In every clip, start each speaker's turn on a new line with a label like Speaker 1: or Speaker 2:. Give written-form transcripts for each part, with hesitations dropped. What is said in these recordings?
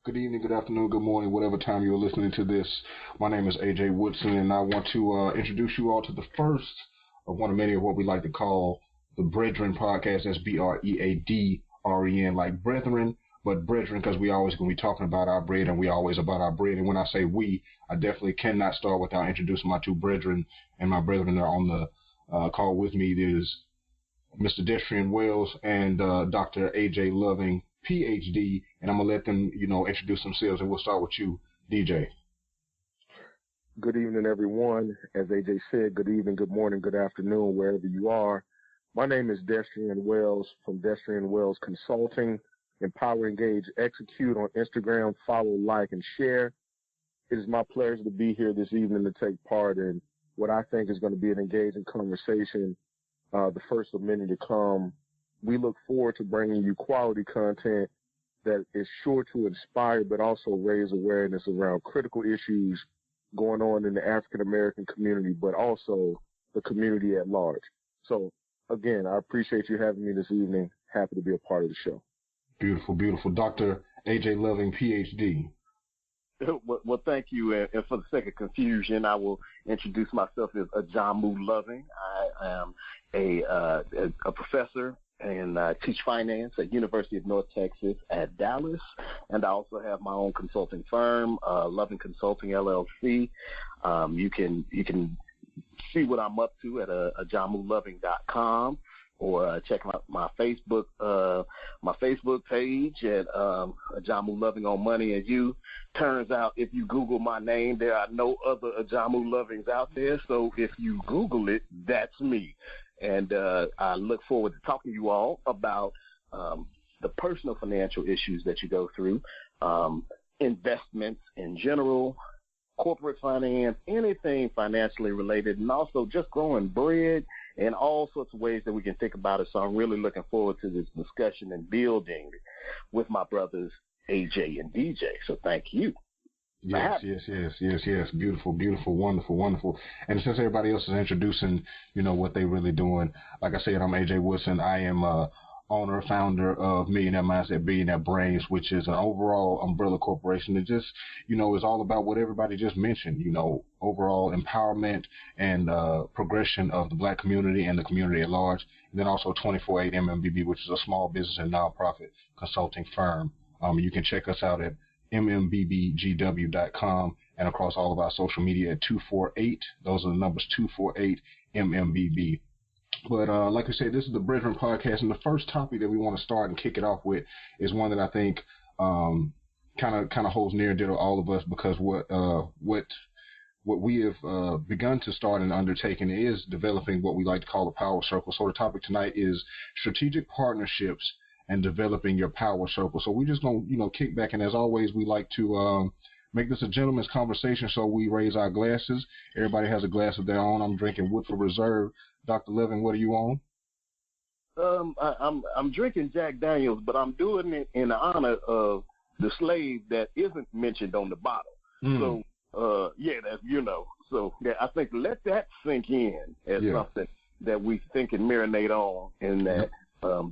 Speaker 1: Good evening, good afternoon, good morning, whatever time you're listening to this. My name is AJ Woodson, and I want to introduce you all to the first of one of many of what we like to call the BREADren podcast. That's BREADren, like brethren, but BREADren because we always going to be talking about our bread, and we always about our bread. And when I say we, I definitely cannot start without introducing my two brethren, and my brethren are on the call with me. There's Mr. Destrian Wells and Dr. AJ Loving, PhD, and I'm going to let them, introduce themselves, and we'll start with you, DJ.
Speaker 2: Good evening, everyone. As AJ said, good evening, good morning, good afternoon, wherever you are. My name is Destrian Wells from Destrian Wells Consulting. Empower, engage, execute on Instagram. Follow, like, and share. It is my pleasure to be here this evening to take part in what I think is going to be an engaging conversation, the first of many to come. We look forward to bringing you quality content that is sure to inspire but also raise awareness around critical issues going on in the African American community, but also the community at large. So, again, I appreciate you having me this evening. Happy to be a part of the show.
Speaker 1: Beautiful, beautiful. Dr. AJ Loving, PhD.
Speaker 3: Well, thank you. And for the sake of confusion, I will introduce myself as Ajamu Loving. I am a professor and teach finance at University of North Texas at Dallas. And I also have my own consulting firm, Loving Consulting, LLC. You can see what I'm up to at ajamuloving.com. Or check my Facebook page at Ajamu Loving on Money and You. Turns out if you Google my name, there are no other Ajamu Lovings out there. So if you Google it, that's me. And I look forward to talking to you all about the personal financial issues that you go through, investments in general, corporate finance, anything financially related, and also just growing bread and all sorts of ways that we can think about it. So I'm really looking forward to this discussion and building with my brothers, AJ and DJ. So thank you.
Speaker 1: Yes. Beautiful, beautiful, wonderful, wonderful. And since everybody else is introducing, what they really doing, like I said, I'm AJ Woodson. I am owner, founder of Millionaire Mindset, Billionaire Brains, which is an overall umbrella corporation that just, is all about what everybody just mentioned, overall empowerment and progression of the black community and the community at large. And then also 24/8 MMBB, which is a small business and nonprofit consulting firm. You can check us out at mmbbgw.com and across all of our social media at 248. Those are the numbers, 248 MMBB. But like I said, this is the BREADren podcast, and the first topic that we want to start and kick it off with is one that I think kind of holds near and dear to all of us, because what we have begun to start and undertaking is developing what we like to call a power circle. So the topic tonight is strategic partnerships and developing your power circle. So we're just gonna kick back, and as always, we like to make this a gentleman's conversation. So we raise our glasses. Everybody has a glass of their own. I'm drinking Woodford Reserve. Dr. Loving, what are you on?
Speaker 3: I'm drinking Jack Daniels, but I'm doing it in honor of the slave that isn't mentioned on the bottle. So that's So yeah, I think let that sink in as something that we think and marinate on, in that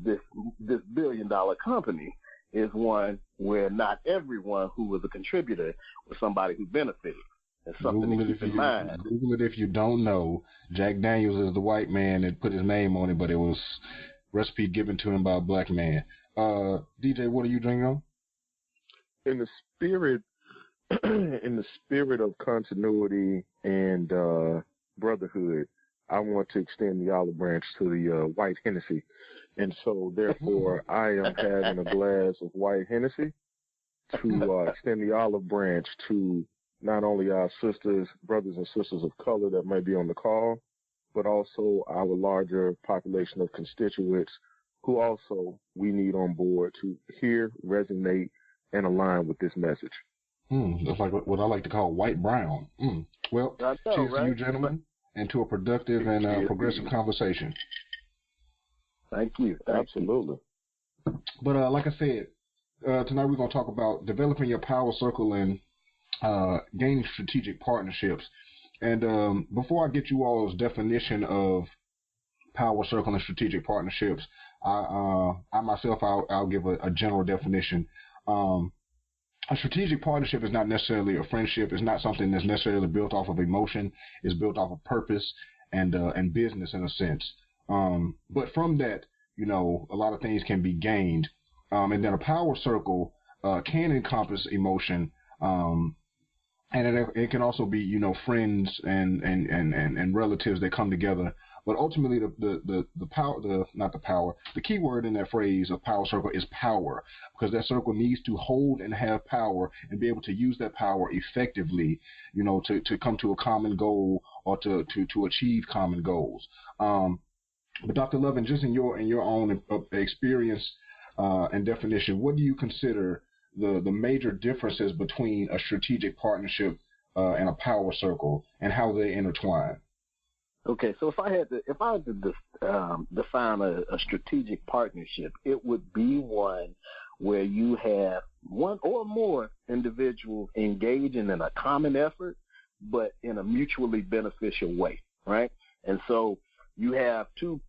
Speaker 3: this $1 billion company is one where not everyone who was a contributor was somebody who benefited. That's something to keep in mind.
Speaker 1: Google it if you don't know. Jack Daniels is the white man that put his name on it, but it was recipe given to him by a black man. DJ, what are you drinking on?
Speaker 2: In the spirit of continuity and brotherhood, I want to extend the olive branch to the white Hennessy. And so, therefore, I am having a glass of white Hennessy to extend the olive branch to not only our brothers and sisters of color that may be on the call, but also our larger population of constituents who also we need on board to hear, resonate, and align with this message.
Speaker 1: That's like what I like to call white-brown. Well, cheers to you, gentlemen, and to a productive and progressive conversation.
Speaker 3: Thank you.
Speaker 2: Absolutely.
Speaker 1: But like I said, tonight we're going to talk about developing your power circle and gaining strategic partnerships. And before I get you all's definition of power circle and strategic partnerships, I myself, I'll give a general definition. a strategic partnership is not necessarily a friendship. It's not something that's necessarily built off of emotion. It's built off of purpose and business in a sense. But from that, you know, a lot of things can be gained. And then a power circle can encompass emotion. And it can also be, you know, friends and relatives that come together. But ultimately, the key word in that phrase of power circle is power, because that circle needs to hold and have power and be able to use that power effectively, you know, to come to a common goal or to achieve common goals. But Dr. Lovin, just in your own experience and definition, what do you consider the major differences between a strategic partnership and a power circle, and how they intertwine?
Speaker 3: Okay, so if I had to define a strategic partnership, it would be one where you have one or more individuals engaging in a common effort, but in a mutually beneficial way, right? And so you have two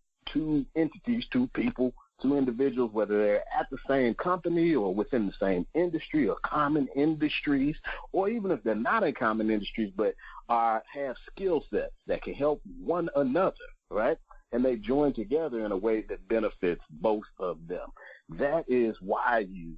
Speaker 3: entities, two people, two individuals, whether they're at the same company or within the same industry or common industries, or even if they're not in common industries but have skill sets that can help one another, right? And they join together in a way that benefits both of them. That is why you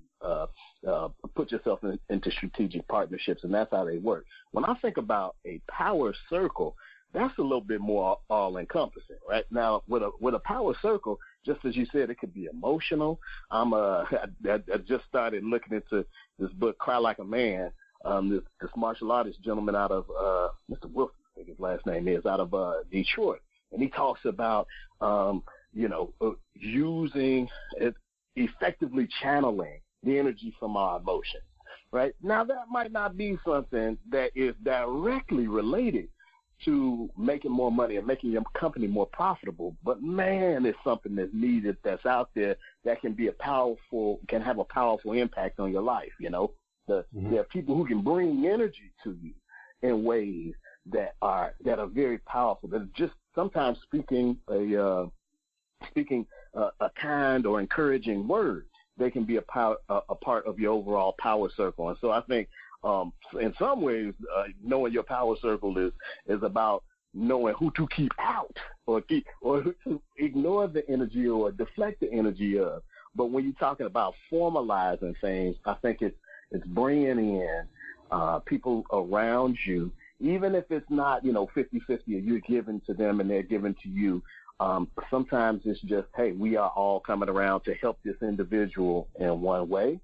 Speaker 3: put yourself into strategic partnerships, and that's how they work. When I think about a power circle, that's a little bit more all-encompassing, right? Now, with a power circle, just as you said, it could be emotional. I just started looking into this book, Cry Like a Man. This martial artist gentleman out of Mr. Wilson, I think his last name is, out of Detroit, and he talks about using it, effectively channeling the energy from our emotions. Right now, that might not be something that is directly related to making more money and making your company more profitable, but man, it's something that's needed, that's out there, that can have a powerful impact on your life. You know, there are people who can bring energy to you in ways that are very powerful. That are just sometimes speaking a kind or encouraging word. They can be a part of your overall power circle. And so I think, in some ways, knowing your power circle is about knowing who to keep out or to ignore the energy or deflect the energy of. But when you're talking about formalizing things, I think it's bringing in people around you, even if it's not 50-50, or you're giving to them and they're giving to you. Sometimes it's just, hey, we are all coming around to help this individual in one way.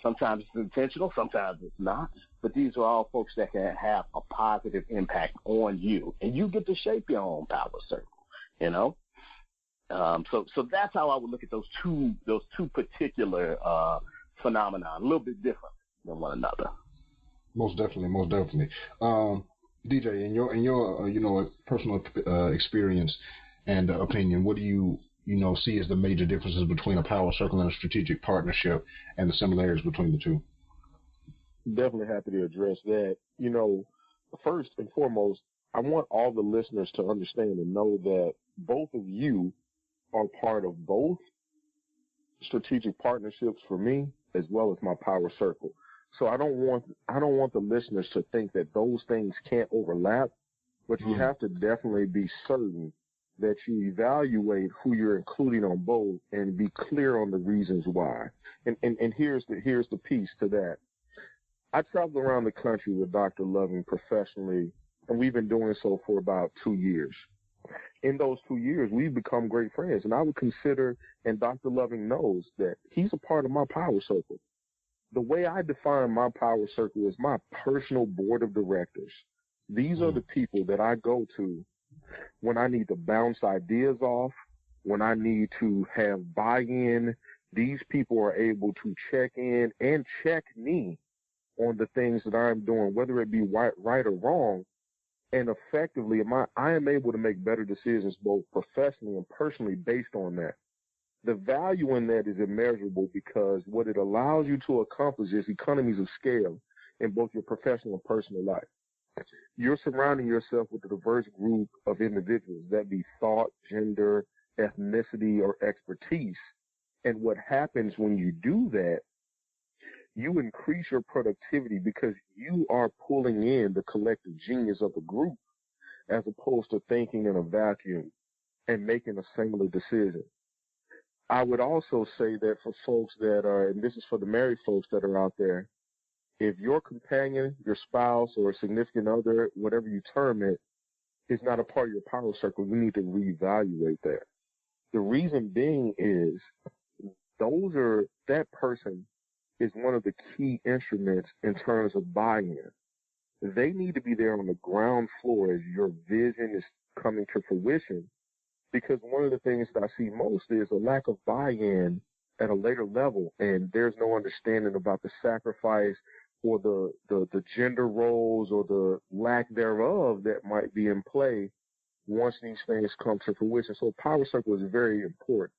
Speaker 3: Sometimes it's intentional, sometimes it's not. But these are all folks that can have a positive impact on you, and you get to shape your own power circle. You know, so that's how I would look at those two particular phenomena, a little bit different than one another.
Speaker 1: Most definitely. DJ, in your personal experience and opinion, what do you see as the major differences between a power circle and a strategic partnership, and the similarities between the two?
Speaker 2: Definitely happy to address that. First and foremost, I want all the listeners to understand and know that both of you are part of both strategic partnerships for me, as well as my power circle. So I don't want the listeners to think that those things can't overlap, but you have to definitely be certain that you evaluate who you're including on both and be clear on the reasons why. And here's the piece to that. I traveled around the country with Dr. Loving professionally, and we've been doing so for about 2 years. In those 2 years, we've become great friends, and I would consider, and Dr. Loving knows, that he's a part of my power circle. The way I define my power circle is my personal board of directors. These are the people that I go to when I need to bounce ideas off, when I need to have buy-in. These people are able to check in and check me on the things that I'm doing, whether it be right or wrong. And effectively, I am able to make better decisions both professionally and personally based on that. The value in that is immeasurable, because what it allows you to accomplish is economies of scale in both your professional and personal life. You're surrounding yourself with a diverse group of individuals, that be thought, gender, ethnicity, or expertise. And what happens when you do that, you increase your productivity because you are pulling in the collective genius of the group as opposed to thinking in a vacuum and making a singular decision. I would also say that for folks that are, and this is for the married folks that are out there, if your companion, your spouse, or a significant other, whatever you term it, is not a part of your power circle, you need to reevaluate that. The reason being is that person is one of the key instruments in terms of buy-in. They need to be there on the ground floor as your vision is coming to fruition, because one of the things that I see most is a lack of buy-in at a later level, and there's no understanding about the sacrifice or the gender roles or the lack thereof that might be in play once these things come to fruition. So power circle is very important.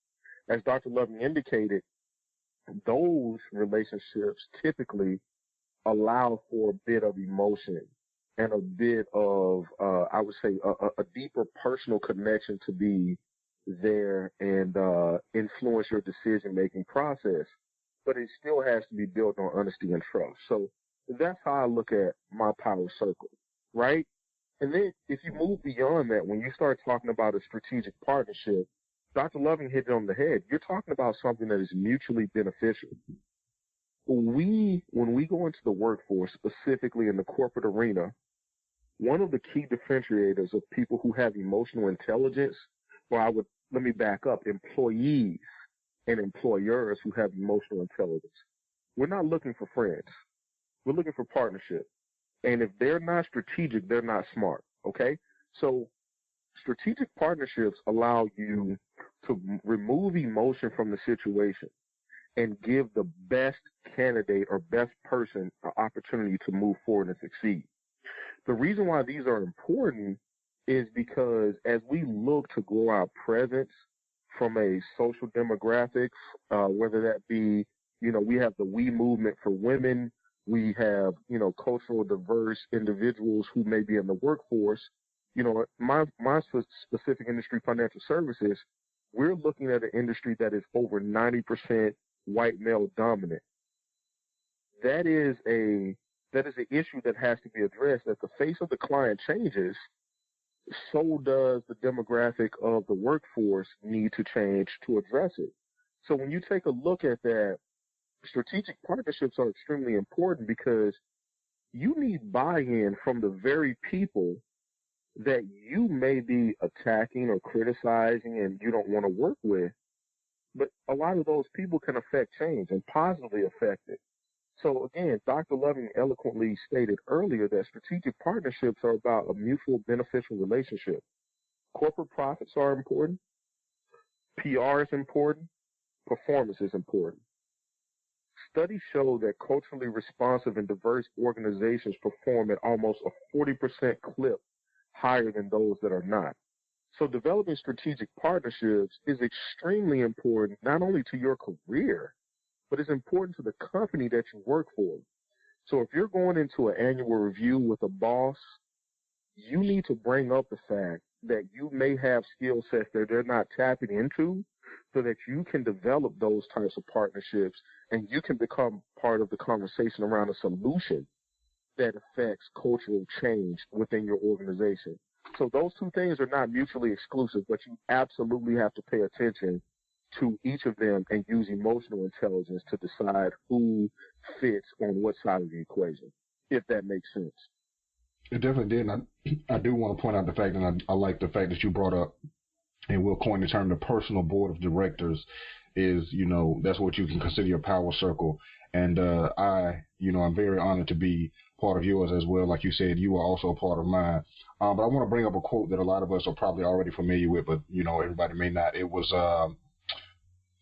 Speaker 2: As Dr. Loving indicated, those relationships typically allow for a bit of emotion and a bit of, I would say, a deeper personal connection to be there and influence your decision-making process. But it still has to be built on honesty and trust. So that's how I look at my power circle, right? And then if you move beyond that, when you start talking about a strategic partnership, Dr. Loving hit it on the head. You're talking about something that is mutually beneficial. When we go into the workforce, specifically in the corporate arena, one of the key differentiators of people who have emotional intelligence, let me back up, employees and employers who have emotional intelligence. We're not looking for friends. We're looking for partnership. And if they're not strategic, they're not smart, okay? So strategic partnerships allow you to remove emotion from the situation and give the best candidate or best person an opportunity to move forward and succeed. The reason why these are important is because as we look to grow our presence from a social demographic, whether that be, we have the we movement for women, we have, cultural diverse individuals who may be in the workforce. My specific industry, financial services, we're looking at an industry that is over 90% white male dominant. That is an issue that has to be addressed. As the face of the client changes, so does the demographic of the workforce need to change to address it. So when you take a look at that, strategic partnerships are extremely important because you need buy-in from the very people that you may be attacking or criticizing and you don't want to work with. But a lot of those people can affect change and positively affect it. So again, Dr. Loving eloquently stated earlier that strategic partnerships are about a mutual beneficial relationship. Corporate profits are important. PR is important. Performance is important. Studies show that culturally responsive and diverse organizations perform at almost a 40% clip higher than those that are not. So developing strategic partnerships is extremely important, not only to your career, but it's important to the company that you work for. So if you're going into an annual review with a boss, you need to bring up the fact that you may have skill sets that they're not tapping into so that you can develop those types of partnerships and you can become part of the conversation around a solution that affects cultural change within your organization. So those two things are not mutually exclusive, but you absolutely have to pay attention to each of them and use emotional intelligence to decide who fits on what side of the equation, if that makes sense.
Speaker 1: It definitely did. And I do want to point out the fact, and I like the fact that you brought up, and we'll coin the term, the personal board of directors is, that's what you can consider your power circle. And I'm very honored to be part of yours as well. Like you said, you are also a part of mine. But I want to bring up a quote that a lot of us are probably already familiar with, but, everybody may not. It was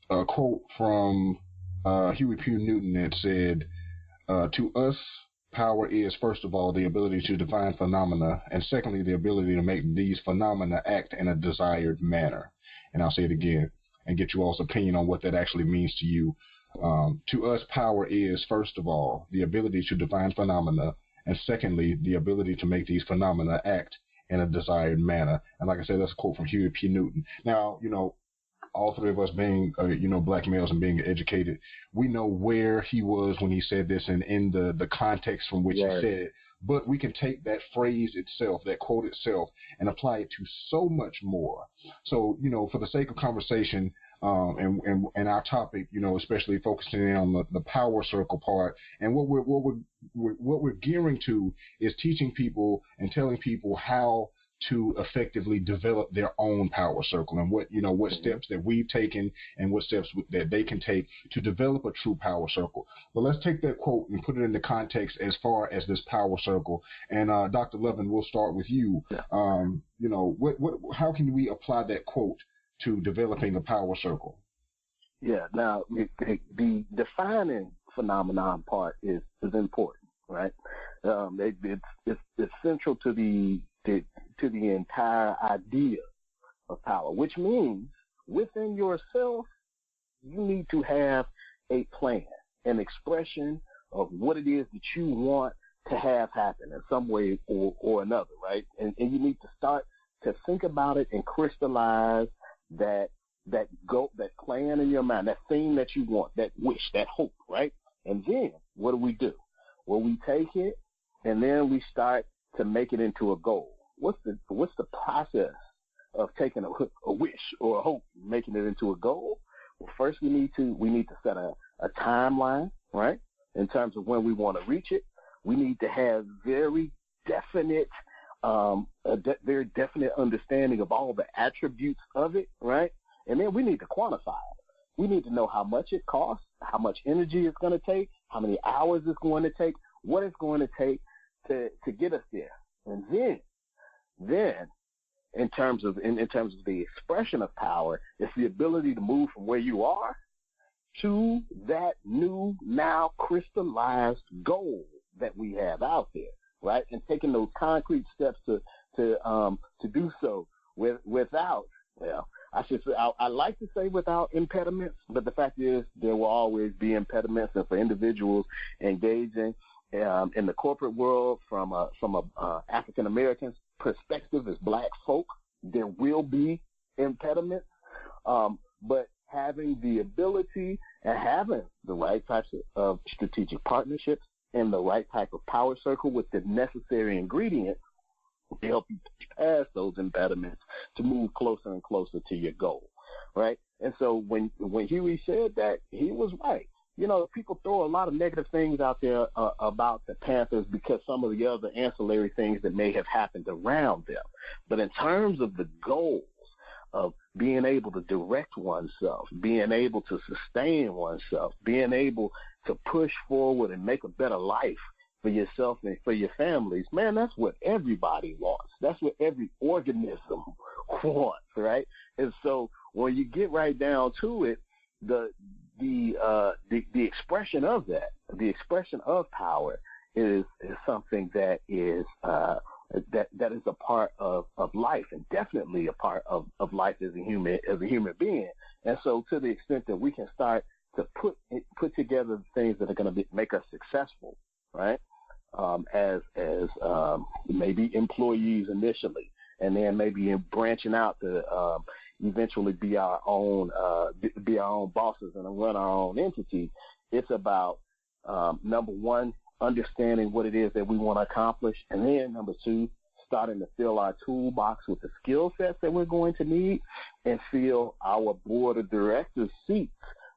Speaker 1: a quote from Huey P. Newton that said, to us, power is, first of all, the ability to define phenomena, and secondly, the ability to make these phenomena act in a desired manner. And I'll say it again and get you all's opinion on what that actually means to you. To us, power is, first of all, the ability to define phenomena, and secondly, the ability to make these phenomena act in a desired manner. And like I said, that's a quote from Huey P. Newton. Now, all three of us being, black males and being educated, we know where he was when he said this and in the context from which he said it. But we can take that phrase itself, that quote itself, and apply it to so much more. So, for the sake of conversation, and our topic, especially focusing in on the power circle part, and what we're gearing to is teaching people and telling people how to effectively develop their own power circle, and what steps that we've taken and what steps that they can take to develop a true power circle. But let's take that quote and put it into context as far as this power circle. And Dr. Lovin, we'll start with you. How can we apply that quote to developing a power circle?
Speaker 3: Yeah. Now, the defining phenomenon part is important, right? It's central to the entire idea of power, which means within yourself, you need to have a plan, an expression of what it is that you want to have happen in some way or another, right? And you need to start to think about it and crystallize that plan in your mind, that thing that you want, that wish, that hope, right? And then what do? Well, we take it and then we start to make it into a goal. What's the process of taking a wish or a hope, making it into a goal? Well, first we need to set a timeline, right? In terms of when we want to reach it. We need to have very definite understanding of all the attributes of it, right? And then we need to quantify it. We need to know how much it costs, how much energy it's going to take, how many hours it's going to take, what it's going to take to get us there. And then in terms of the expression of power, it's the ability to move from where you are to that new, now crystallized goal that we have out there, right? And taking those concrete steps to do so without, well, I like to say without impediments, but the fact is there will always be impediments. And for individuals engaging in the corporate world from a African American perspective as black folk, there will be impediments. But having the ability and having the right types of strategic partnerships and the right type of power circle with the necessary ingredients to help you pass those impediments to move closer and closer to your goal, right? And so when Huey said that, he was right. People throw a lot of negative things out there about the Panthers because some of the other ancillary things that may have happened around them. But in terms of the goals of being able to direct oneself, being able to sustain oneself, being able to push forward and make a better life for yourself and for your families, man, that's what everybody wants. That's what every organism wants, right? And so when you get right down to it, the expression of that, the expression of power is something that is that is a part of life, and definitely a part of life as a human being. And so to the extent that we can start to put together the things that are going to make us successful, right? As maybe employees initially, and then maybe branching out to eventually be our own bosses and run our own entity. It's about number one, understanding what it is that we want to accomplish, and then number two, starting to fill our toolbox with the skill sets that we're going to need, and fill our board of directors seats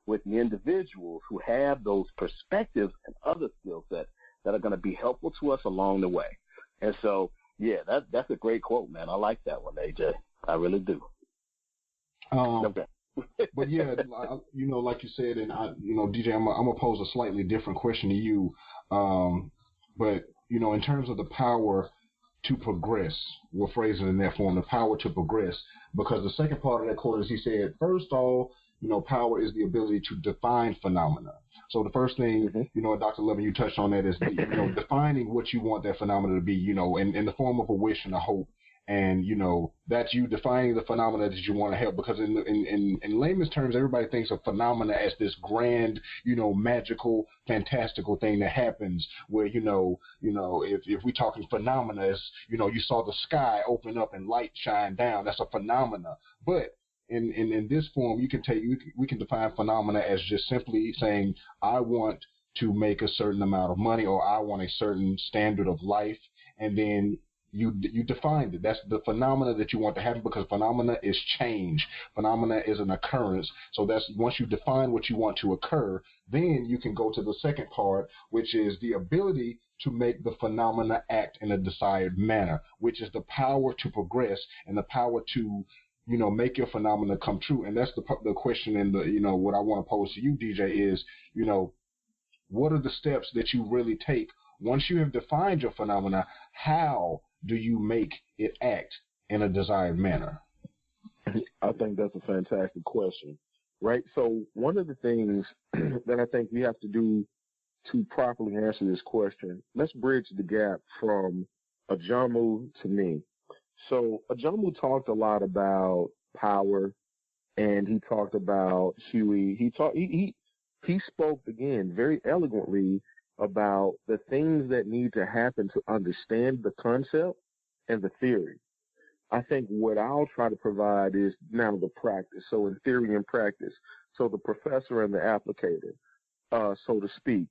Speaker 3: with the individuals who have those perspectives and other skill sets that are going to be helpful to us along the way. And so, yeah, that's a great quote, man. I like that one, AJ. I really do.
Speaker 1: Okay. But yeah, like you said, and DJ, I'm gonna pose a slightly different question to you. But in terms of the power to progress, we'll phrase it in that form: the power to progress. Because the second part of that quote is, he said, first off, power is the ability to define phenomena. So the first thing, Dr. Lovin, you touched on that, is defining what you want that phenomena to be, in the form of a wish and a hope. And, that's you defining the phenomena that you want to help, because in layman's terms, everybody thinks of phenomena as this grand, magical, fantastical thing that happens where, if we're talking phenomena, is, you saw the sky open up and light shine down. That's a phenomena. But in this form, we can define phenomena as just simply saying, I want to make a certain amount of money, or I want a certain standard of life, and then you defined it. That's the phenomena that you want to happen, because phenomena is change. Phenomena is an occurrence. So that's, once you define what you want to occur, then you can go to the second part, which is the ability to make the phenomena act in a desired manner, which is the power to progress and the power to, make your phenomena come true. And that's the question, and what I want to pose to you, DJ, is, what are the steps that you really take once you have defined your phenomena? How do you make it act in a desired manner?
Speaker 2: I think that's a fantastic question, right? So one of the things that I think we have to do to properly answer this question, let's bridge the gap from Ajamu to me. So Ajamu talked a lot about power, and he talked about Huey. He spoke again very eloquently about the things that need to happen to understand the concept and the theory. I think what I'll try to provide is now the practice. So in theory and practice. So the professor and the applicator, so to speak.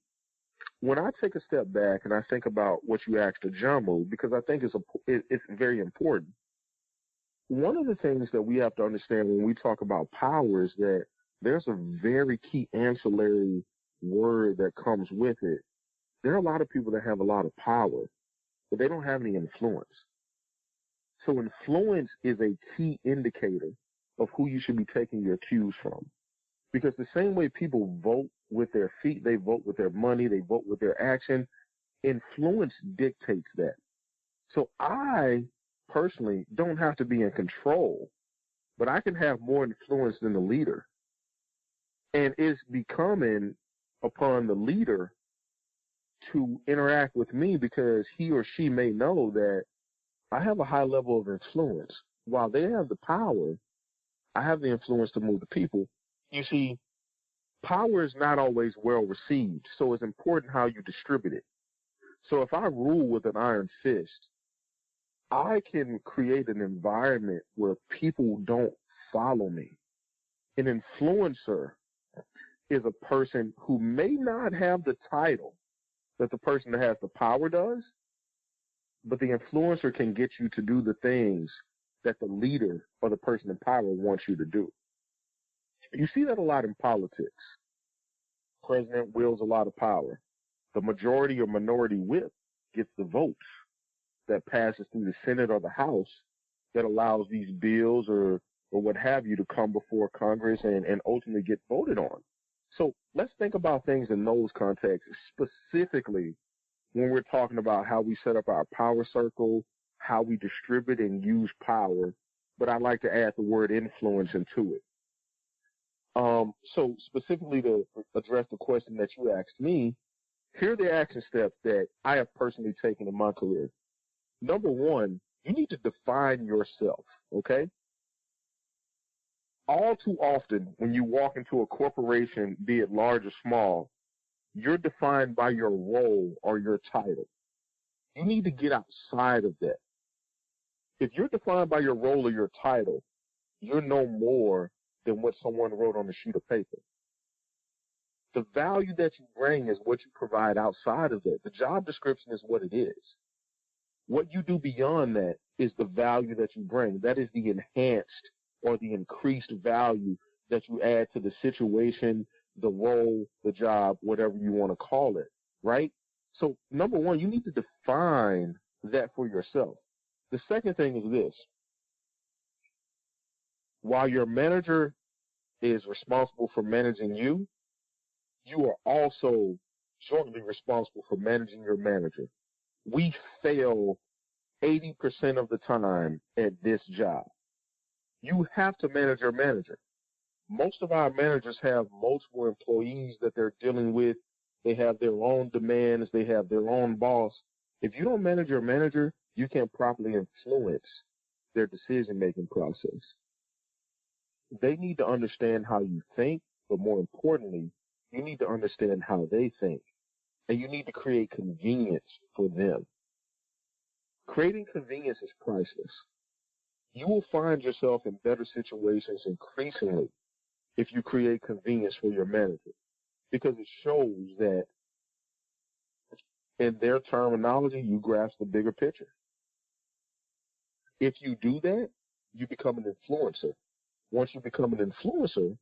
Speaker 2: When I take a step back and I think about what you asked Ajamu, because I think it's very important. One of the things that we have to understand when we talk about power is that there's a very key ancillary word that comes with it. There are a lot of people that have a lot of power, but they don't have any influence. So influence is a key indicator of who you should be taking your cues from. Because the same way people vote with their feet, they vote with their money, they vote with their action, influence dictates that. So I personally don't have to be in control, but I can have more influence than the leader. And it's becoming upon the leader to interact with me, because he or she may know that I have a high level of influence. While they have the power, I have the influence to move the people. You see, power is not always well received, so it's important how you distribute it. So if I rule with an iron fist, I can create an environment where people don't follow me. An influencer is a person who may not have the title that the person that has the power does, but the influencer can get you to do the things that the leader or the person in power wants you to do. You see that a lot in politics. President wields a lot of power. The majority or minority whip gets the votes that passes through the Senate or the House that allows these bills or what have you to come before Congress and ultimately get voted on. So let's think about things in those contexts, specifically when we're talking about how we set up our power circle, how we distribute and use power, but I like to add the word influence into it. So specifically to address the question that you asked me, here are the action steps that I have personally taken in my career. Number one, you need to define yourself, okay? All too often, when you walk into a corporation, be it large or small, you're defined by your role or your title. You need to get outside of that. If you're defined by your role or your title, you're no more than what someone wrote on a sheet of paper. The value that you bring is what you provide outside of that. The job description is what it is. What you do beyond that is the value that you bring. That is the enhanced or the increased value that you add to the situation, the role, the job, whatever you want to call it, right? So number one, you need to define that for yourself. The second thing is this. While your manager is responsible for managing you, you are also jointly responsible for managing your manager. We fail 80% of the time at this job. You have to manage your manager. Most of our managers have multiple employees that they're dealing with. They have their own demands. They have their own boss. If you don't manage your manager, you can't properly influence their decision-making process. They need to understand how you think, but more importantly, you need to understand how they think. And you need to create convenience for them. Creating convenience is priceless. You will find yourself in better situations increasingly if you create convenience for your manager, because it shows that in their terminology, you grasp the bigger picture. If you do that, you become an influencer. Once you become an influencer,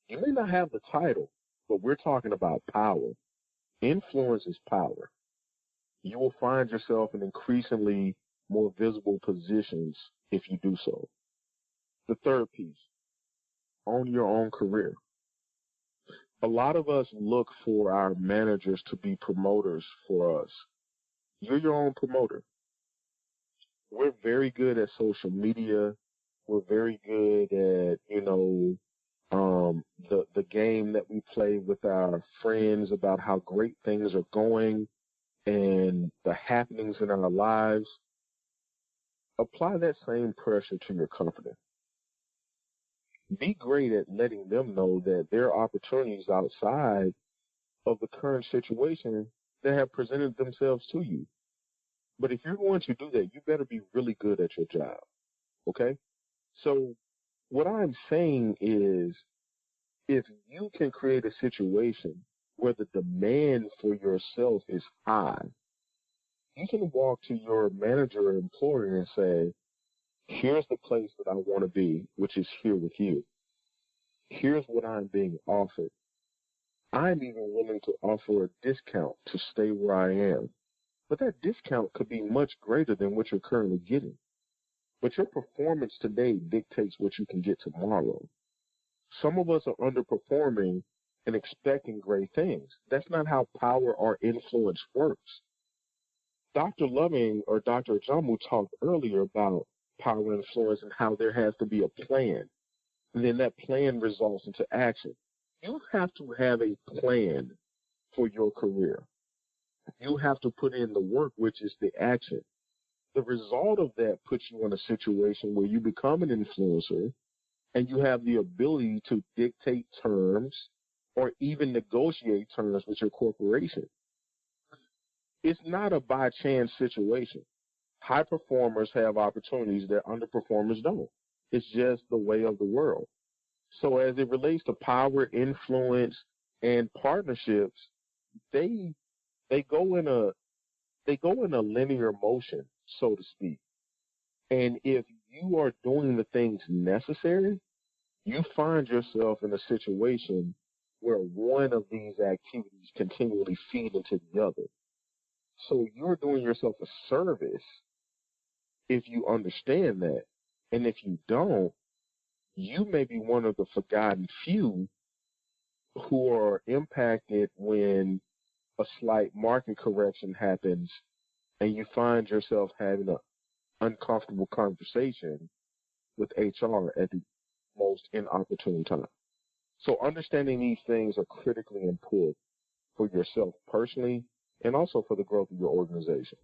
Speaker 2: you may not have the title, but we're talking about power. Influence is power. You will find yourself in increasingly more visible positions if you do so. The third piece, own your own career. A lot of us look for our managers to be promoters for us. You're your own promoter. We're very good at social media. We're very good at, the game that we play with our friends about how great things are going and the happenings in our lives. Apply that same pressure to your company. Be great at letting them know that there are opportunities outside of the current situation that have presented themselves to you. But if you're going to do that, you better be really good at your job. Okay? So what I'm saying is, if you can create a situation where the demand for yourself is high, you can walk to your manager or employer and say, here's the place that I want to be, which is here with you. Here's what I'm being offered. I'm even willing to offer a discount to stay where I am. But that discount could be much greater than what you're currently getting. But your performance today dictates what you can get tomorrow. Some of us are underperforming and expecting great things. That's not how power or influence works. Dr. Loving or Dr. Ajamu talked earlier about power and influence and how there has to be a plan. And then that plan results into action. You have to have a plan for your career. You have to put in the work, which is the action. The result of that puts you in a situation where you become an influencer and you have the ability to dictate terms or even negotiate terms with your corporation. It's not a by chance situation. High performers have opportunities that underperformers don't. It's just the way of the world. So as it relates to power, influence, and partnerships, they go in a linear motion, so to speak. And if you are doing the things necessary, you find yourself in a situation where one of these activities continually feed into the other. So you're doing yourself a service if you understand that. And if you don't, you may be one of the forgotten few who are impacted when a slight market correction happens and you find yourself having an uncomfortable conversation with HR at the most inopportune time. So understanding these things are critically important for yourself personally and also for the growth of your organization.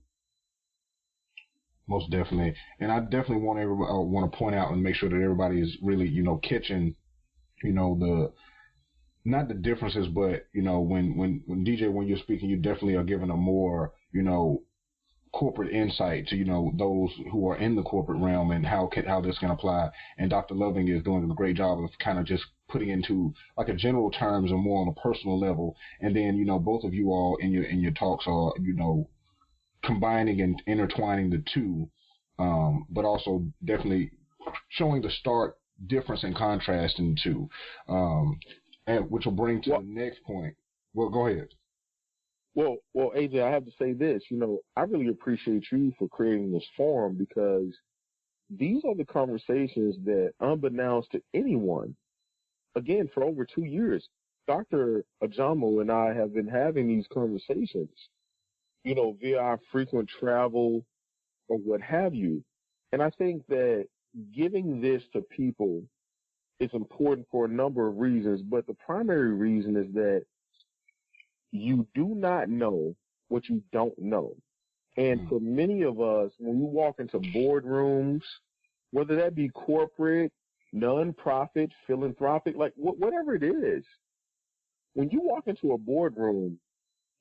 Speaker 1: Most definitely. And I definitely want to point out and make sure that everybody is really, catching, the not the differences, but when DJ, when you're speaking, you definitely are giving a more corporate insight to those who are in the corporate realm and how this can apply. And Dr. Loving is doing a great job of kind of just putting into like a general terms or more on a personal level. And then both of you all in your talks are combining and intertwining the two, but also definitely showing the stark difference and contrast in the two. And which will bring to the next point. Well, go ahead.
Speaker 2: Well, AJ, I have to say this. I really appreciate you for creating this forum because these are the conversations that, unbeknownst to anyone, again, for over 2 years, Dr. Ajamu and I have been having these conversations, via our frequent travel or what have you. And I think that giving this to people is important for a number of reasons, but the primary reason is that you do not know what you don't know. And for many of us, when we walk into boardrooms, whether that be corporate, nonprofit, philanthropic, like whatever it is, when you walk into a boardroom,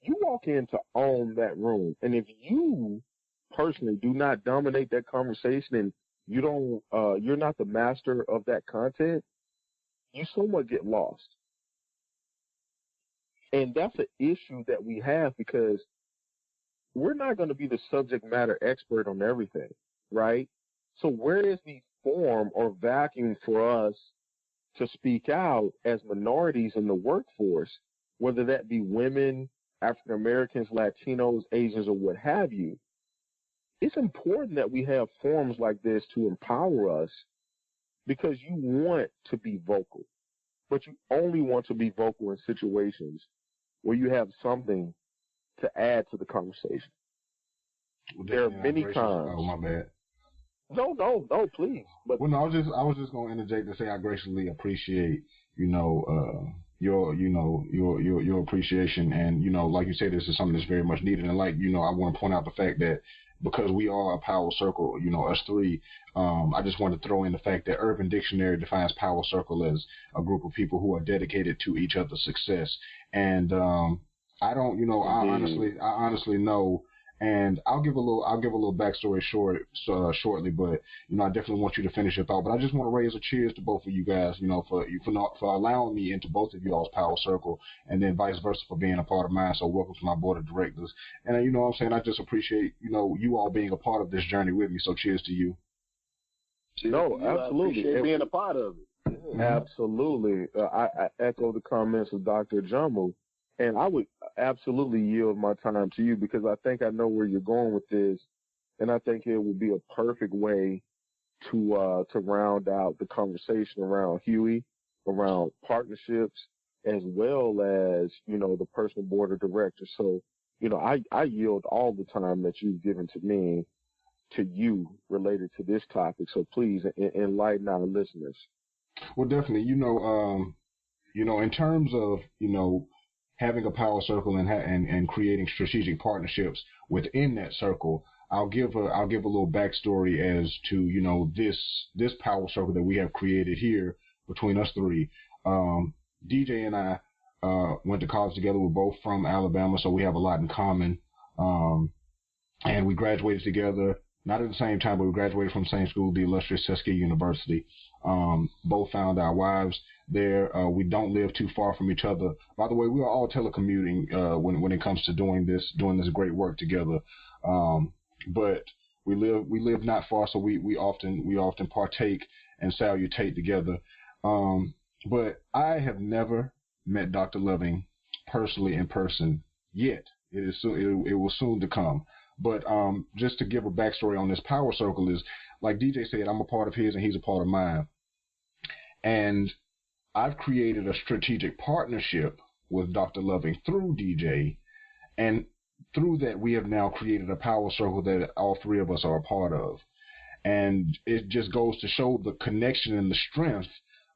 Speaker 2: you walk in to own that room. And if you personally do not dominate that conversation and you're not the master of that content, you somewhat get lost. And that's an issue that we have because we're not going to be the subject matter expert on everything, right? So where is the forum or vacuum for us to speak out as minorities in the workforce, whether that be women, African Americans, Latinos, Asians, or what have you? It's important that we have forums like this to empower us because you want to be vocal, but you only want to be vocal in situations where you have something to add to the conversation.
Speaker 1: Well,
Speaker 2: there are many times.
Speaker 1: Oh, my bad.
Speaker 2: No, please. But
Speaker 1: well, no, I was just going to interject to say I graciously appreciate, your appreciation, and like you said, this is something that's very much needed. And like I want to point out the fact that because we are a power circle, us three, I just want to throw in the fact that Urban Dictionary defines power circle as a group of people who are dedicated to each other's success. And I don't, I honestly know. And I'll give a little backstory shortly, but I definitely want you to finish your thought. But I just want to raise a cheers to both of you guys, for allowing me into both of y'all's power circle, and then vice versa for being a part of mine. So welcome to my board of directors. And what I'm saying, I just appreciate you all being a part of this journey with me. So cheers to you.
Speaker 2: No, absolutely,
Speaker 3: being a part of it.
Speaker 2: Yeah. Absolutely, I echo the comments of Dr. Jamu. And I would absolutely yield my time to you because I think I know where you're going with this, and I think it would be a perfect way to round out the conversation around Huey, around partnerships, as well as the personal board of directors. So I yield all the time that you've given to me to you related to this topic. So please enlighten our listeners.
Speaker 1: Well, definitely, in terms of having a power circle and creating strategic partnerships within that circle, I'll give a little backstory as to this power circle that we have created here between us three. DJ and I went to college together. We're both from Alabama, so we have a lot in common. And we graduated together, not at the same time, but we graduated from the same school, the illustrious Tuskegee University. Both found our wives there. We don't live too far from each other. By the way, we are all telecommuting when it comes to doing this great work together. But we live not far, so we often partake and salutate together. But I have never met Dr. Loving personally in person yet. It will soon to come. But just to give a backstory on this power circle is, like DJ said, I'm a part of his and he's a part of mine. And I've created a strategic partnership with Dr. Loving through DJ, and through that we have now created a power circle that all three of us are a part of. And it just goes to show the connection and the strength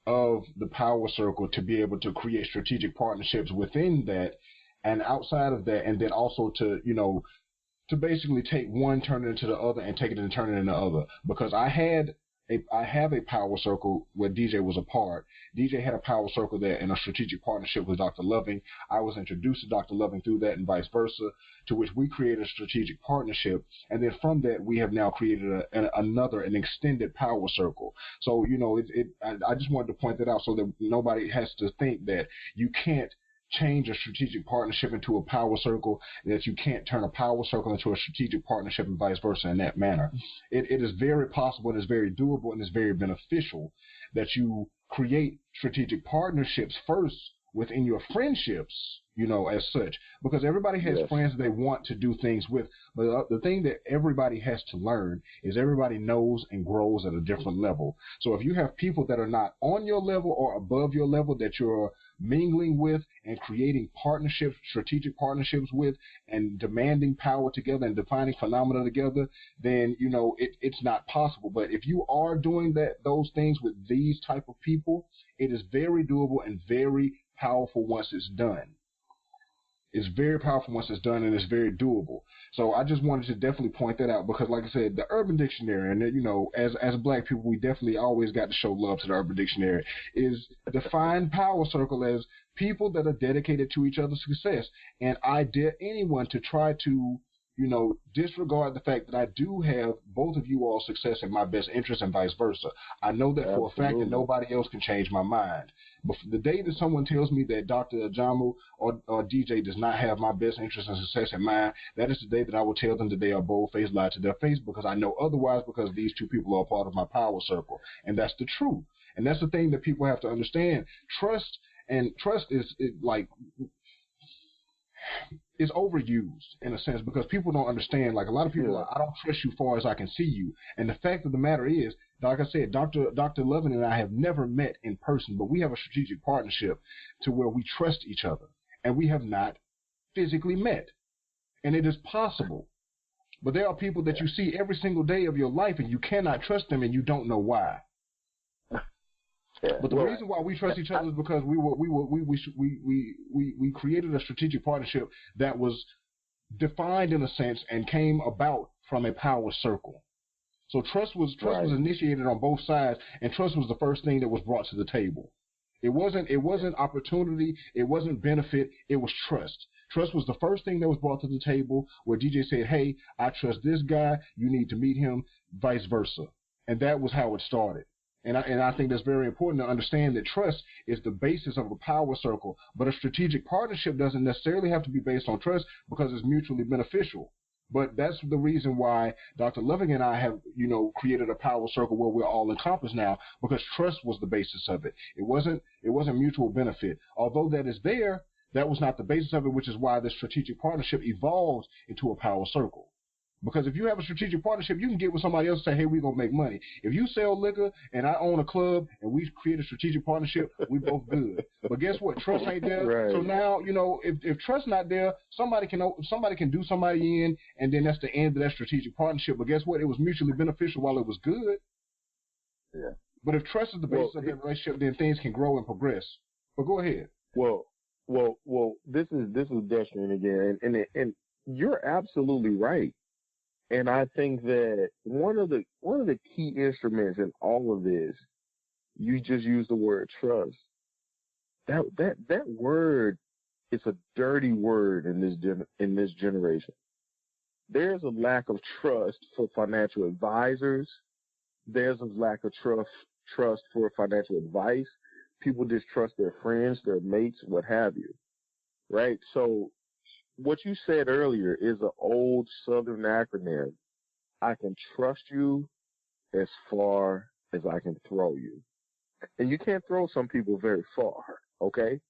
Speaker 1: of the power circle to be able to create strategic partnerships within that and outside of that, and then also to basically take one, turn it into the other, and take it and turn it into the other. Because I have a power circle where DJ was a part. DJ had a power circle there in a strategic partnership with Dr. Loving. I was introduced to Dr. Loving through that and vice versa, to which we created a strategic partnership. And then from that, we have now created an extended power circle. So, I just wanted to point that out so that nobody has to think that you can't change a strategic partnership into a power circle, that you can't turn a power circle into a strategic partnership and vice versa in that manner. It is very possible, and it's very doable, and it's very beneficial that you create strategic partnerships first within your friendships, as such, because everybody has friends they want to do things with. But the thing that everybody has to learn is everybody knows and grows at a different level. So if you have people that are not on your level or above your level that you're mingling with and creating partnerships, strategic partnerships with, and demanding power together and defining phenomena together, then it's not possible. But if you are doing those things with these type of people, it is very doable and very powerful once it's done. It's very powerful once it's done, and it's very doable. So I just wanted to definitely point that out because, like I said, the Urban Dictionary, and as Black people, we definitely always got to show love to the Urban Dictionary, is define power circle as people that are dedicated to each other's success. And I dare anyone to try to, disregard the fact that I do have both of you all's success in my best interest and vice versa. I know that for a fact that nobody else can change my mind. But the day that someone tells me that Dr. Ajamu or DJ does not have my best interest and success in mind, that is the day that I will tell them that they are bold-faced lie to their face, because I know otherwise, because these two people are part of my power circle. And that's the truth. And that's the thing that people have to understand. Trust is is overused in a sense, because people don't understand. Like, a lot of people are, I don't trust you far as I can see you. And the fact of the matter is, like I said, Dr. Lovin and I have never met in person, but we have a strategic partnership to where we trust each other, and we have not physically met. And it is possible. But there are people that you see every single day of your life, and you cannot trust them, and you don't know why. But the reason why we trust each other is because we created a strategic partnership that was defined in a sense and came about from a power circle. So trust was initiated on both sides, and trust was the first thing that was brought to the table. It wasn't opportunity, it wasn't benefit, it was trust. Trust was the first thing that was brought to the table, where DJ said, "Hey, I trust this guy, you need to meet him," vice versa. And that was how it started. And I think that's very important to understand, that trust is the basis of a power circle. But a strategic partnership doesn't necessarily have to be based on trust, because it's mutually beneficial. But that's the reason why Dr. Loving and I have, created a power circle where we're all encompassed now, because trust was the basis of it. It wasn't mutual benefit. Although that is there, that was not the basis of it, which is why the strategic partnership evolved into a power circle. Because if you have a strategic partnership, you can get with somebody else and say, "Hey, we're going to make money." If you sell liquor and I own a club and we create a strategic partnership, we both good. But guess what? Trust ain't there. Right. So now, if trust not there, somebody can do somebody in, and then that's the end of that strategic partnership. But guess what? It was mutually beneficial while it was good.
Speaker 2: Yeah.
Speaker 1: But if trust is the basis of that relationship, then things can grow and progress. But go ahead.
Speaker 2: Well, this is Destiny again, and you're absolutely right. And I think that one of the key instruments in all of this, you just use the word trust. That word is a dirty word in this generation. There's a lack of trust for financial advisors. There's a lack of trust for financial advice. People distrust their friends, their mates, what have you. Right? So what you said earlier is an old Southern acronym. I can trust you as far as I can throw you. And you can't throw some people very far, okay?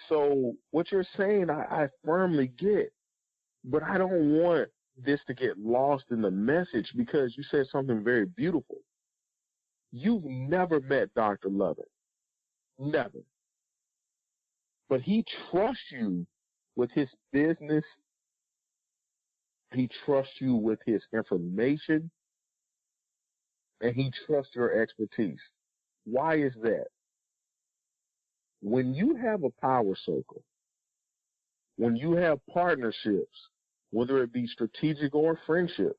Speaker 2: So what you're saying, I firmly get, but I don't want this to get lost in the message, because you said something very beautiful. You've never met Dr. Lovin. Never. But he trusts you with his business. He trusts you with his information, and he trusts your expertise. Why is that? When you have a power circle, when you have partnerships, whether it be strategic or friendship,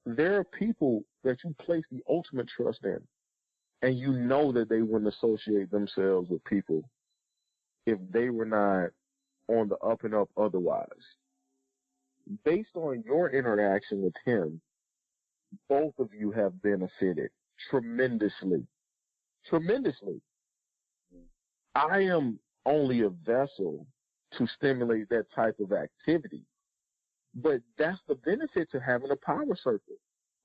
Speaker 2: there are people that you place the ultimate trust in, and you know that they wouldn't associate themselves with people if they were not on the up and up otherwise. Based on your interaction with him, both of you have benefited tremendously. Tremendously. I am only a vessel to stimulate that type of activity. But that's the benefit to having a power circle.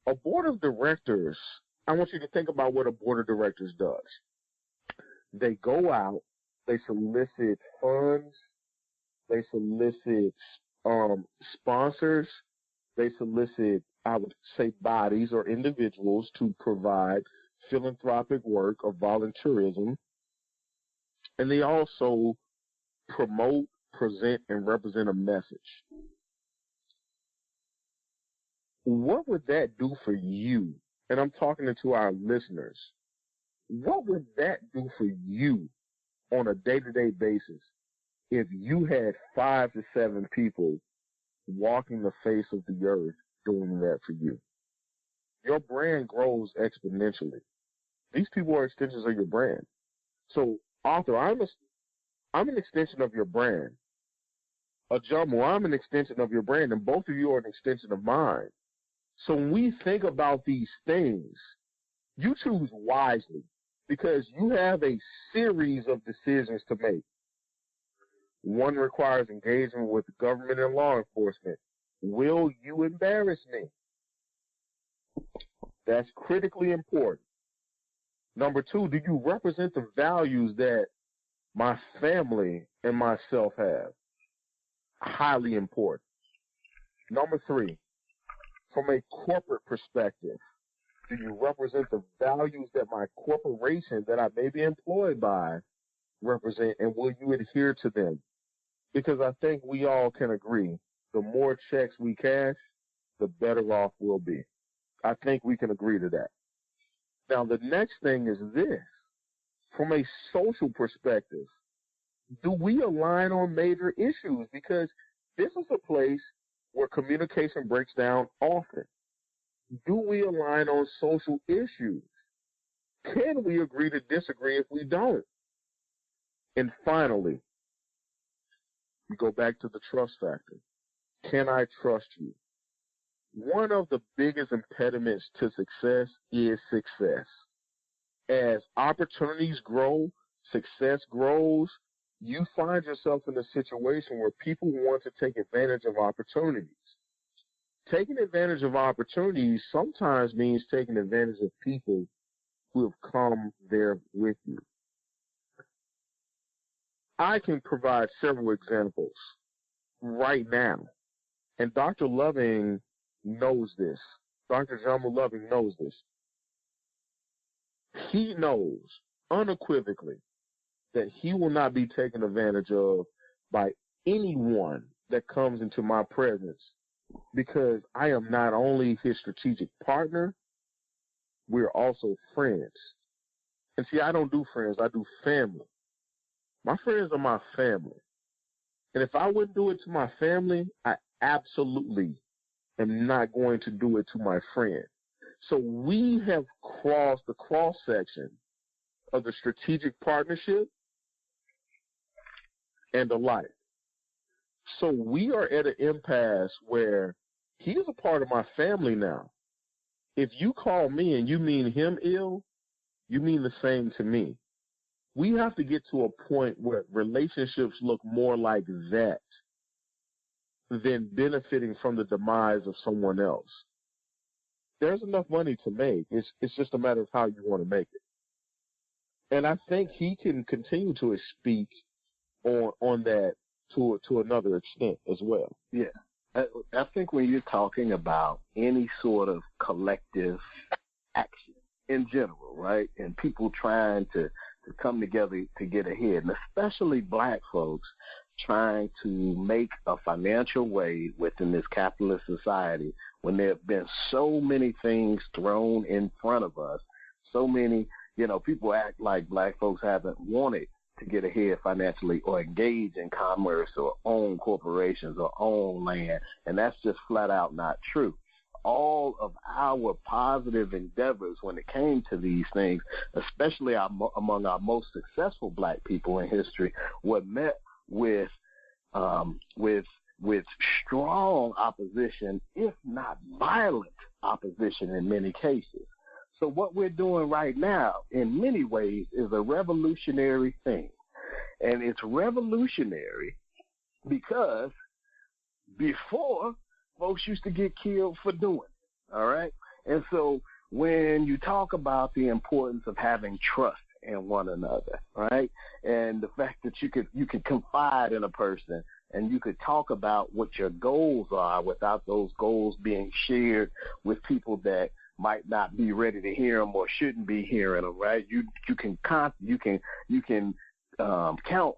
Speaker 2: A board of directors, I want you to think about what a board of directors does. They go out, they solicit funds, they solicit sponsors, they solicit, I would say, bodies or individuals to provide philanthropic work or volunteerism. And they also promote, present, and represent a message. What would that do for you? And I'm talking to our listeners. What would that do for you on a day-to-day basis if you had 5 to 7 people walking the face of the earth doing that for you? Your brand grows exponentially. These people are extensions of your brand. So, Arthur, I'm an extension of your brand. Ajamu, I'm an extension of your brand, and both of you are an extension of mine. So when we think about these things, you choose wisely because you have a series of decisions to make. One requires engagement with the government and law enforcement. Will you embarrass me? That's critically important. Number two, do you represent the values that my family and myself have? Highly important. Number three, from a corporate perspective, do you represent the values that my corporation that I may be employed by represent, and will you adhere to them? Because I think we all can agree, the more checks we cash, the better off we'll be. I think we can agree to that. Now, the next thing is this. From a social perspective, do we align on major issues? Because this is a place where communication breaks down often. Do we align on social issues? Can we agree to disagree if we don't? And finally, we go back to the trust factor. Can I trust you? One of the biggest impediments to success is success. As opportunities grow, success grows, you find yourself in a situation where people want to take advantage of opportunities. Taking advantage of opportunities sometimes means taking advantage of people who have come there with you. I can provide several examples right now, and Dr. Loving knows this. Dr. Jamu Loving knows this. He knows unequivocally that he will not be taken advantage of by anyone that comes into my presence, because I am not only his strategic partner, we're also friends. And see, I don't do friends, I do family. My friends are my family. And if I wouldn't do it to my family, I absolutely am not going to do it to my friend. So we have crossed the cross-section of the strategic partnership and the life. So we are at an impasse where he is a part of my family now. If you call me and you mean him ill, you mean the same to me. We have to get to a point where relationships look more like that than benefiting from the demise of someone else. There's enough money to make. It's just a matter of how you want to make it. And I think he can continue to speak on that to another extent as well.
Speaker 3: Yeah. I think when you're talking about any sort of collective action in general, right, and people trying to come together to get ahead, and especially black folks trying to make a financial way within this capitalist society when there have been so many things thrown in front of us, so many, people act like black folks haven't wanted to get ahead financially or engage in commerce or own corporations or own land, and that's just flat out not true. All of our positive endeavors when it came to these things, especially among our most successful black people in history, were met with strong opposition, if not violent opposition in many cases. So what we're doing right now, in many ways, is a revolutionary thing. And it's revolutionary because before, folks used to get killed for doing it, all right? And so when you talk about the importance of having trust in one another, right, and the fact that you could confide in a person and you could talk about what your goals are without those goals being shared with people that might not be ready to hear them or shouldn't be hearing them, right? You can count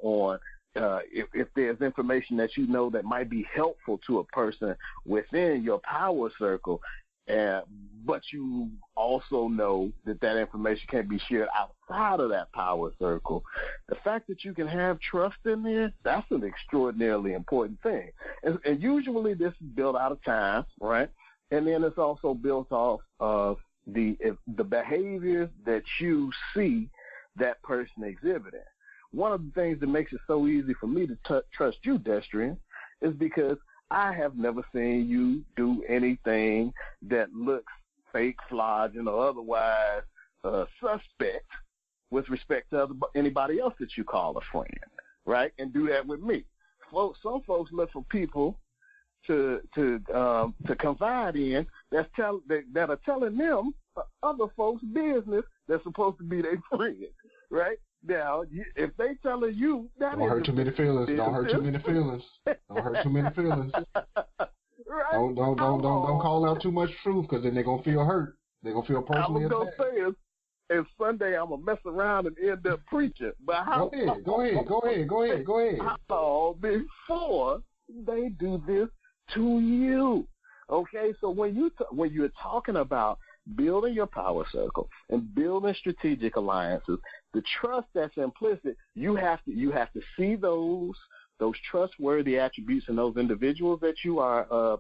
Speaker 3: on if there's information that you know that might be helpful to a person within your power circle, but you also know that information can't be shared outside of that power circle. The fact that you can have trust in there, that's an extraordinarily important thing. And usually this is built out of time, right? And then it's also built off of the behaviors that you see that person exhibiting. One of the things that makes it so easy for me to trust you, Destrian, is because I have never seen you do anything that looks fake, fraudulent, or otherwise suspect with respect to anybody else that you call a friend, right? And do that with me. Some folks look for people to confide in that are telling them other folks' business that's supposed to be their friend, right? Now, if they telling you that
Speaker 1: don't hurt too many feelings. Don't hurt too many feelings. Don't hurt too many feelings.
Speaker 3: Right?
Speaker 1: Don't call out too much truth, because then they're gonna feel hurt. They're gonna feel personally attacked.
Speaker 3: I was gonna say is Sunday I'm gonna mess around and end up preaching. But
Speaker 1: go ahead.
Speaker 3: How before they do this to you? Okay, so when you're talking about building your power circle and building strategic alliances, the trust that's implicit, you have to see those trustworthy attributes in those individuals that you are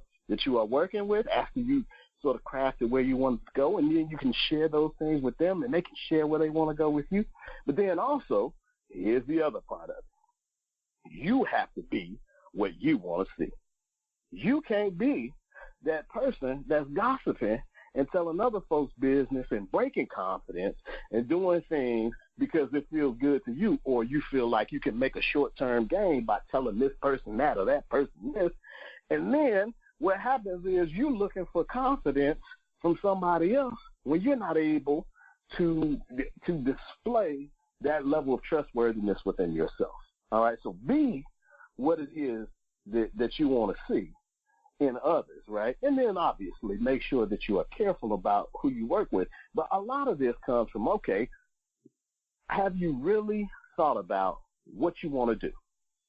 Speaker 3: working with after you sort of crafted where you want to go, and then you can share those things with them, and they can share where they want to go with you. But then also, here's the other part of it. You have to be what you want to see. You can't be that person that's gossiping and telling other folks business and breaking confidence and doing things because it feels good to you, or you feel like you can make a short-term gain by telling this person that or that person this. And then what happens is you looking for confidence from somebody else when you're not able to display that level of trustworthiness within yourself. All right, so be what it is that you want to see in others, right? And then obviously make sure that you are careful about who you work with. But a lot of this comes from, okay, have you really thought about what you want to do,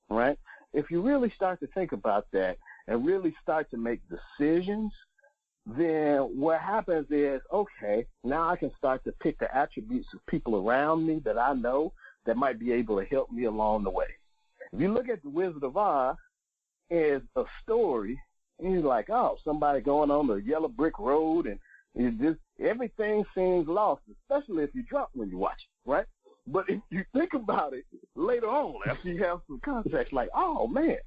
Speaker 3: right? If you really start to think about that and really start to make decisions, then what happens is, okay, now I can start to pick the attributes of people around me that I know that might be able to help me along the way. If you look at The Wizard of Oz as a story, and you're like, oh, somebody going on the yellow brick road, and everything seems lost, especially if you're drunk when you watch it, right? But if you think about it later on, after you have some context, like, oh, man,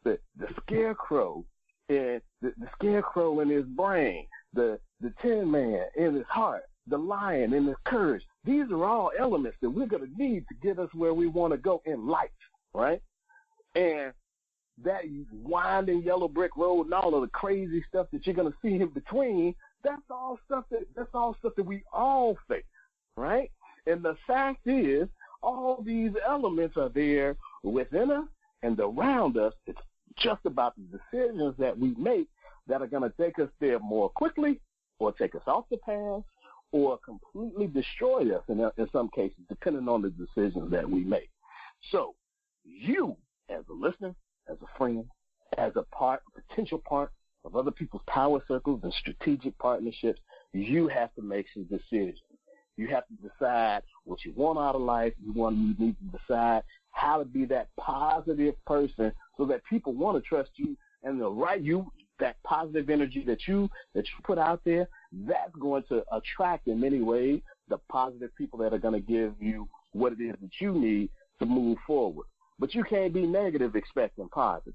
Speaker 3: the scarecrow and the scarecrow in his brain, the Tin Man in his heart, the lion in his courage, these are all elements that we're going to need to get us where we want to go in life, right? And that winding yellow brick road and all of the crazy stuff that you're going to see in between, that's all stuff that we all face, right? And the fact is, all these elements are there within us and around us. It's just about the decisions that we make that are going to take us there more quickly, or take us off the path, or completely destroy us in some cases, depending on the decisions that we make. So you, as a listener, as a friend, as a potential part of other people's power circles and strategic partnerships, you have to make some decisions. You have to decide what you want out of life. You need to decide how to be that positive person so that people want to trust you, and that positive energy that you put out there, that's going to attract in many ways the positive people that are going to give you what it is that you need to move forward. But you can't be negative expecting positive,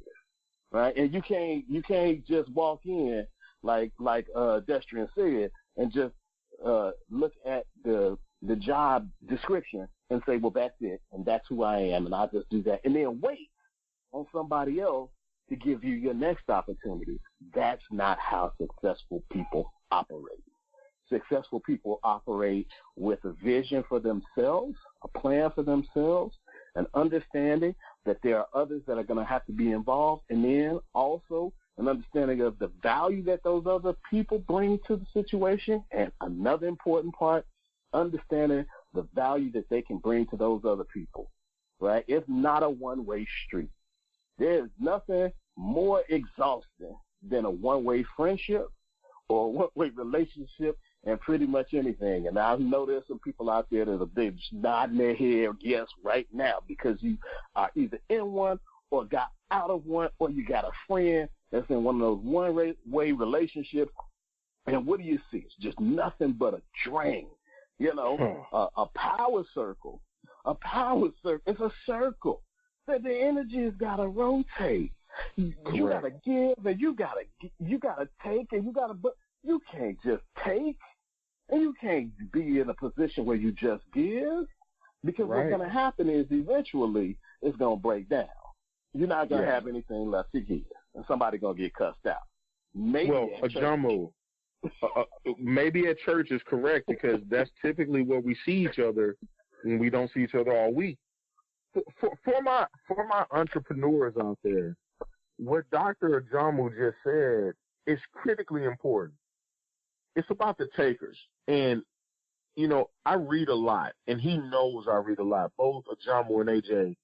Speaker 3: right? And you can't just walk in like Destrian said and just look at the job description and say, well, that's it, and that's who I am, and I'll just do that, and then wait on somebody else to give you your next opportunity. That's not how successful people operate. Successful people operate with a vision for themselves, a plan for themselves, an understanding that there are others that are going to have to be involved, and then also an understanding of the value that those other people bring to the situation, and another important part, understanding the value that they can bring to those other people, right? It's not a one-way street. There's nothing more exhausting than a one-way friendship or a one-way relationship and pretty much anything. And I know there's some people out there that are just nodding their head yes right now because you are either in one or got out of one, or you got a friend that's in one of those one-way relationships. And what do you see? It's just nothing but a drain. You know, a power circle. A power circle. It's a circle. So the energy has got to rotate. You gotta give and you gotta take and but you can't just take and you can't be in a position where you just give, because what's gonna happen is eventually it's gonna break down. You're not gonna have anything left to give, and somebody's gonna get cussed out. Maybe
Speaker 2: maybe at church is correct, because that's typically where we see each other when we don't see each other all week. For my entrepreneurs out there, what Dr. Ajamu just said is critically important. It's about the takers. And, I read a lot, and he knows I read a lot. Both Ajamu and AJ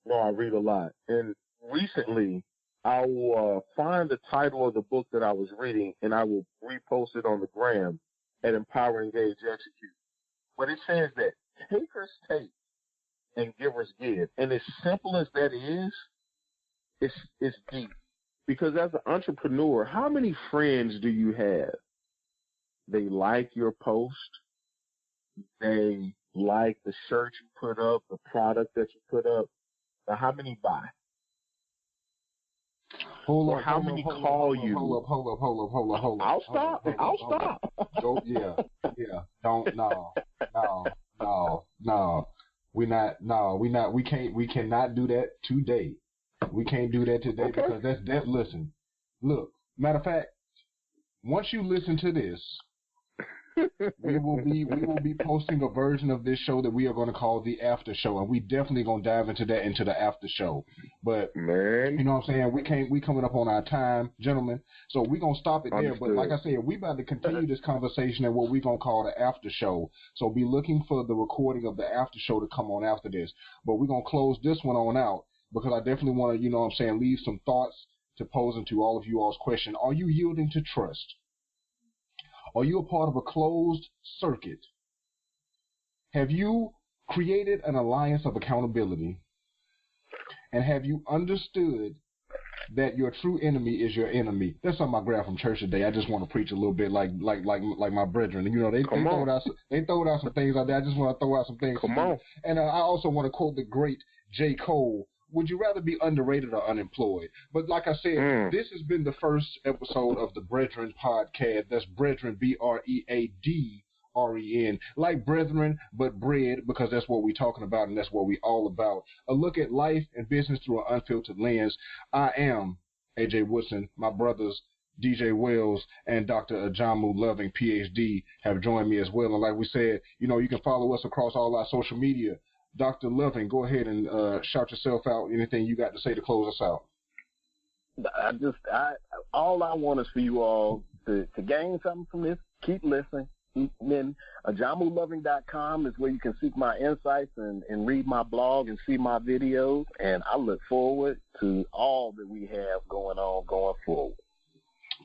Speaker 2: know I read a lot. And recently, I'll find the title of the book that I was reading, and I will repost it on the gram at Empower, Engage, Execute. But it says that takers take and givers give. And as simple as that is, it's deep. Because as an entrepreneur, how many friends do you have? They like your post. They like the shirt you put up, the product that you put up. Now, how many buy? How many call you?
Speaker 1: Hold up.
Speaker 2: I'll stop.
Speaker 1: Don't, Don't, no. We cannot do that today. We can't do that today because that's listen. Look, matter of fact, once you listen to this, we will be posting a version of this show that we are going to call the after show, and we definitely going to dive into the after show. But
Speaker 2: man,
Speaker 1: you know what I'm saying? We coming up on our time, gentlemen. So we're going to stop it there.
Speaker 2: Understood.
Speaker 1: But like I said, we about to continue this conversation at what we're going to call the after show. So be looking for the recording of the after show to come on after this. But we're going to close this one on out because I definitely want to, leave some thoughts to pose into all of you all's question. Are you yielding to trust? Are you a part of a closed circuit? Have you created an alliance of accountability? And have you understood that your true enemy is your enemy? That's something I grabbed from church today. I just want to preach a little bit like my brethren. They throw out some things out there. I just want to throw out some things.
Speaker 2: Come on.
Speaker 1: And I also want to quote the great J. Cole. Would you rather be underrated or unemployed? But like I said, this has been the first episode of the BREADren podcast. That's BREADren, BREADren, like brethren, but bread, because that's what we're talking about and that's what we're all about. A look at life and business through an unfiltered lens. I am AJ Woodson. My brothers DJ Wells and Dr. Ajamu Loving, PhD, have joined me as well. And like we said, you can follow us across all our social media. Dr. Loving, go ahead and shout yourself out. Anything you got to say to close us out?
Speaker 3: All I want is for you all to gain something from this. Keep listening. Then AjamuLoving.com is where you can seek my insights and read my blog and see my videos. And I look forward to all that we have going forward.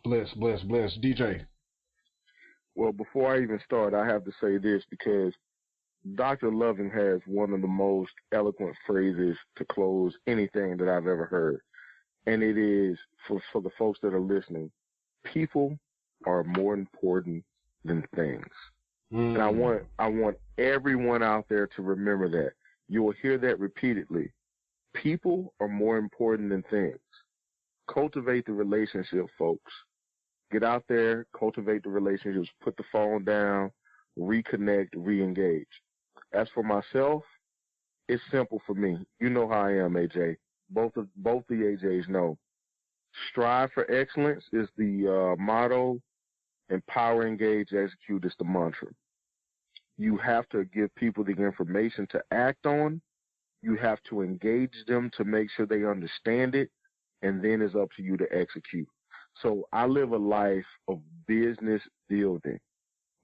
Speaker 1: Bless. DJ.
Speaker 2: Well, before I even start, I have to say this because Dr. Loving has one of the most eloquent phrases to close anything that I've ever heard. And it is, for the folks that are listening, people are more important than things. And I want everyone out there to remember that. You will hear that repeatedly. People are more important than things. Cultivate the relationship, folks. Get out there, cultivate the relationships, put the phone down, reconnect, re-engage. As for myself, it's simple for me. You know how I am, AJ. Both the AJs know. Strive for excellence is the motto. Empower, engage, execute is the mantra. You have to give people the information to act on. You have to engage them to make sure they understand it, and then it's up to you to execute. So I live a life of business building,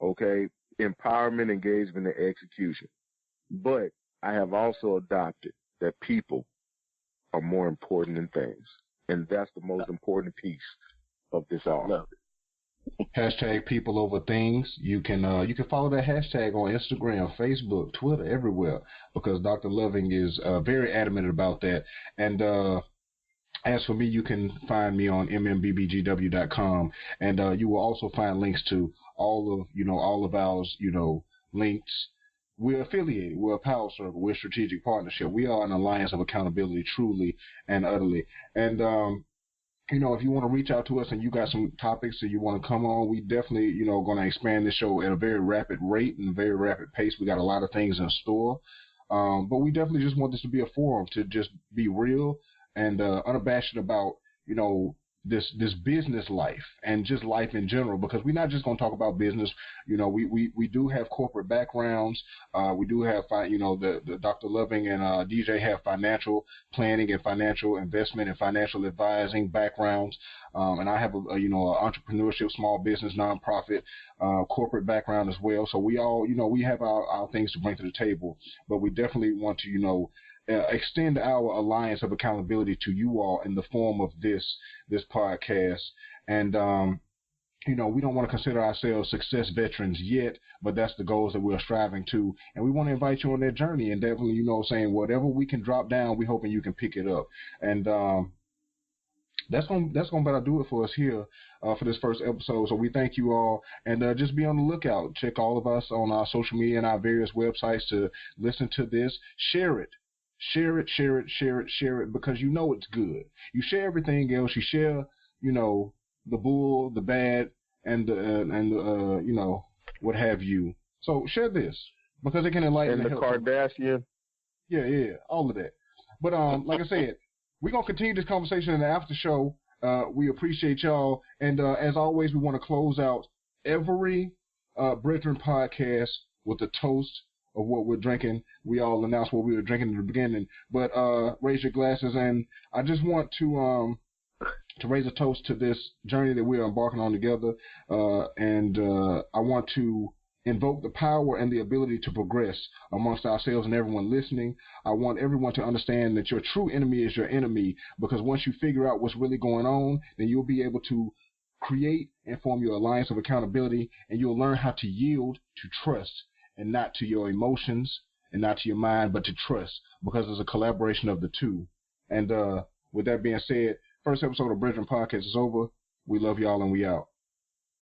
Speaker 2: okay? Empowerment, engagement, and execution. But I have also adopted that people are more important than things. And that's the most important piece of this all.
Speaker 1: Hashtag people over things. You can follow that hashtag on Instagram, Facebook, Twitter, everywhere, because Dr. Loving is very adamant about that. And as for me, you can find me on mmbbgw.com, and you will also find links to all of our links. We're affiliated. We're a power circle. We're a strategic partnership. We are an alliance of accountability, truly and utterly. And if you want to reach out to us and you got some topics that you want to come on, we definitely, going to expand this show at a very rapid rate and a very rapid pace. We got a lot of things in store. But we definitely just want this to be a forum to just be real and unabashed about, this business life and just life in general, because we're not just going to talk about business. We do have corporate backgrounds. We do have, the Dr. Loving and DJ have financial planning and financial investment and financial advising backgrounds. And I have a entrepreneurship, small business, nonprofit, corporate background as well. So we all, we have our things to bring to the table, but we definitely want to, extend our alliance of accountability to you all in the form of this podcast. And, we don't want to consider ourselves success veterans yet, but that's the goals that we're striving to. And we want to invite you on that journey and definitely, whatever we can drop down, we're hoping you can pick it up. And, that's going to about do it for us here for this first episode. So we thank you all, and just be on the lookout. Check all of us on our social media and our various websites to listen to this. Share it, because it's good. You share everything else. You share, the bull, the bad, and what have you. So share this because it can enlighten
Speaker 2: and the Kardashian.
Speaker 1: Yeah, all of that. But like I said, we're gonna continue this conversation in the after show. We appreciate y'all, and as always, we want to close out every BREADren podcast with a toast of what we're drinking. We all announced what we were drinking in the beginning, but raise your glasses, and I just want to raise a toast to this journey that we are embarking on together, and I want to invoke the power and the ability to progress amongst ourselves and everyone listening. I want everyone to understand that your true enemy is your enemy, because once you figure out what's really going on, then you'll be able to create and form your alliance of accountability, and you'll learn how to yield to trust, and not to your emotions and not to your mind, but to trust, because it's a collaboration of the two. And with that being said, first episode of BREADren Podcast is over. We love y'all, and we out.